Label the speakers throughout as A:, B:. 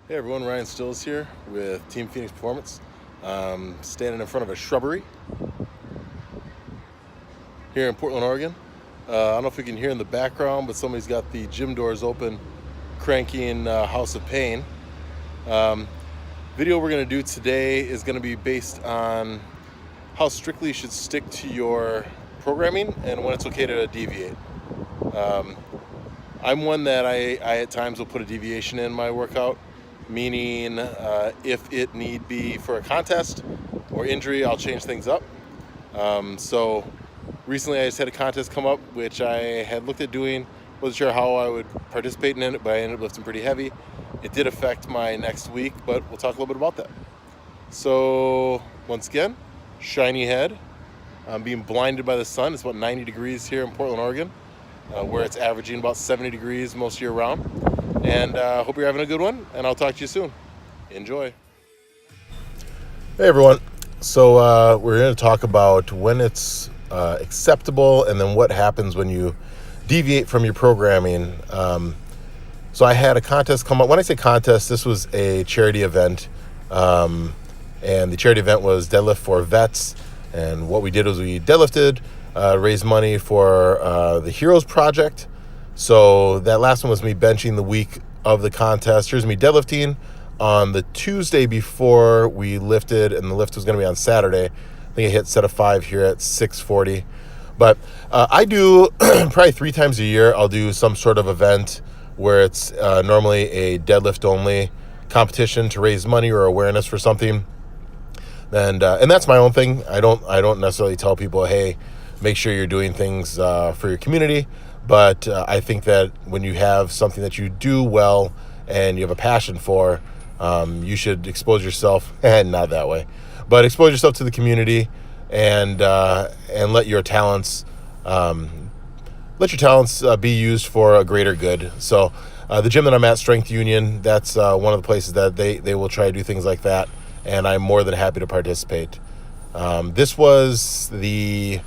A: Hey everyone, Ryan Stills here with Team Phoenix Performance. Standing in front of a shrubbery here in Portland, Oregon. I don't know if you can hear in the background, but somebody's got the gym doors open, cranking House of Pain. Video we're going to do today is going to be based on how strictly you should stick to your programming and when it's okay to deviate. I'm one that I at times will put a deviation in my workout, meaning if it need be for a contest or injury, I'll change things up. So recently I just had a contest come up, which I had looked at doing, wasn't sure how I would participate in it, but I ended up lifting pretty heavy. It did affect my next week, but we'll talk a little bit about that. So once again, shiny head. I'm being blinded by the sun. It's about 90 degrees here in Portland, Oregon, where it's averaging about 70 degrees most year round. And hope you're having a good one, and I'll talk to you soon. Enjoy. Hey everyone. So we're going to talk about when it's acceptable and then what happens when you deviate from your programming. So I had a contest come up. When I say contest, this was a charity event. And the charity event was Deadlift for Vets. And what we did was we deadlifted, raised money for the Heroes Project. So that last one was me benching the week of the contest. Here's me deadlifting on the Tuesday before we lifted, and the lift was going to be on Saturday. I think I hit set of 5 here at 640. But I do probably 3 times a year, I'll do some sort of event where it's normally a deadlift only competition to raise money or awareness for something. And that's my own thing. I don't necessarily tell people, hey, make sure you're doing things for your community. But I think that when you have something that you do well and you have a passion for, you should expose yourself, and not that way, but expose yourself to the community and let your talents be used for a greater good. So the gym that I'm at, Strength Union, that's one of the places that they will try to do things like that, and I'm more than happy to participate. This was the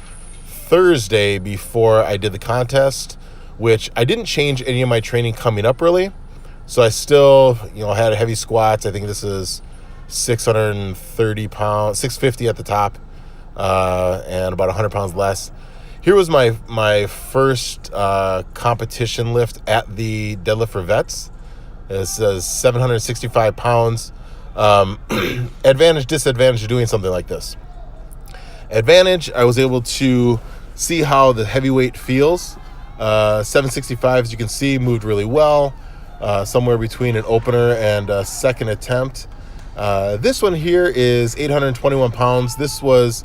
A: Thursday before I did the contest, which I didn't change any of my training coming up really. So I still, had heavy squats. I think this is 630 pounds, 650 at the top, and about 100 pounds less. Here was my first competition lift at the Deadlift for Vets. It says 765 pounds. Advantage, disadvantage of doing something like this. Advantage, I was able to see how the heavyweight feels. 765, as you can see, moved really well, somewhere between an opener and a second attempt. This one here is 821 pounds. This was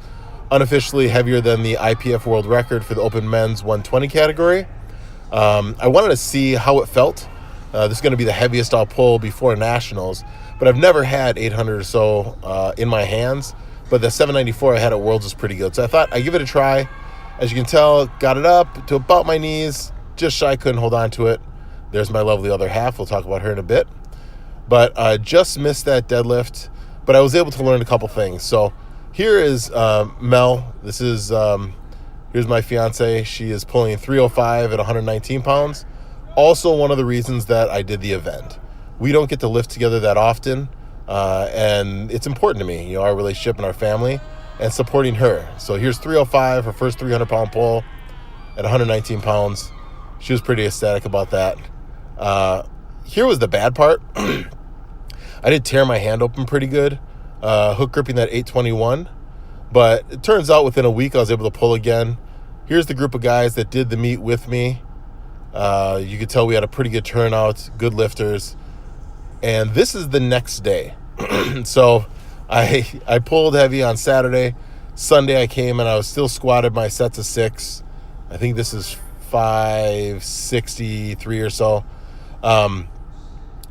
A: unofficially heavier than the IPF world record for the open men's 120 category. I wanted to see how it felt. This is going to be the heaviest I'll pull before nationals, but I've never had 800 or so in my hands. But the 794 I had at Worlds was pretty good. So I thought I'd give it a try. As you can tell, got it up to about my knees. Just shy, couldn't hold on to it. There's my lovely other half. We'll talk about her in a bit. But I just missed that deadlift. But I was able to learn a couple things. So here is Mel. This is, here's my fiance. She is pulling 305 at 119 pounds. Also one of the reasons that I did the event. We don't get to lift together that often. And it's important to me, our relationship and our family, and supporting her. So here's 305, her first 300-pound pull at 119 pounds. She was pretty ecstatic about that. Here was the bad part. I did tear my hand open pretty good, hook gripping that 821. But it turns out within a week I was able to pull again. Here's the group of guys that did the meet with me. You could tell we had a pretty good turnout, good lifters. And this is the next day. So I pulled heavy on Saturday. Sunday I came and I was still squatted my sets of 6. I think this is 563 or so.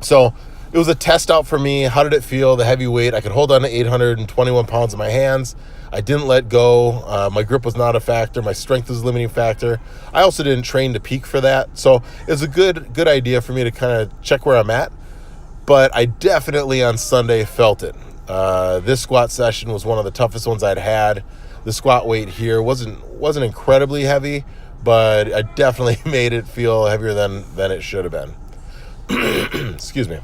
A: So it was a test out for me. How did it feel? The heavy weight. I could hold on to 821 pounds in my hands. I didn't let go. My grip was not a factor. My strength was a limiting factor. I also didn't train to peak for that. So it was a good idea for me to kind of check where I'm at. But I definitely on Sunday felt it. This squat session was one of the toughest ones I'd had. The squat weight here wasn't incredibly heavy, but I definitely made it feel heavier than it should have been. Excuse me.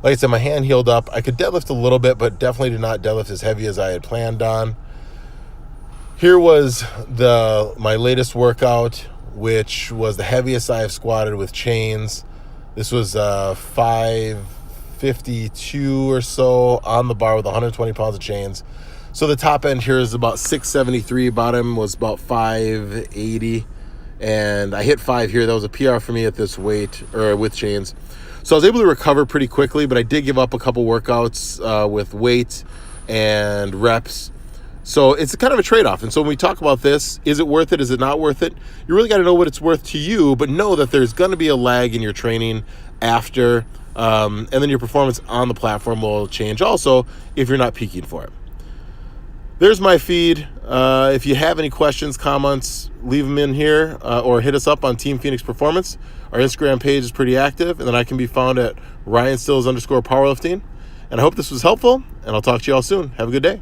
A: Like I said, my hand healed up. I could deadlift a little bit, but definitely did not deadlift as heavy as I had planned on. Here was my latest workout, which was the heaviest I have squatted with chains. This was 552 or so on the bar with 120 pounds of chains. So the top end here is about 673. Bottom was about 580. And I hit 5 here. That was a PR for me at this weight, or with chains. So I was able to recover pretty quickly, but I did give up a couple workouts with weight and reps. So it's kind of a trade-off. And so when we talk about this, is it worth it? Is it not worth it? You really got to know what it's worth to you, but know that there's going to be a lag in your training after, and then your performance on the platform will change also if you're not peaking for it. There's my feed. If you have any questions, comments, leave them in here or hit us up on Team Phoenix Performance. Our Instagram page is pretty active, and then I can be found at RyanStills_powerlifting. And I hope this was helpful, and I'll talk to you all soon. Have a good day.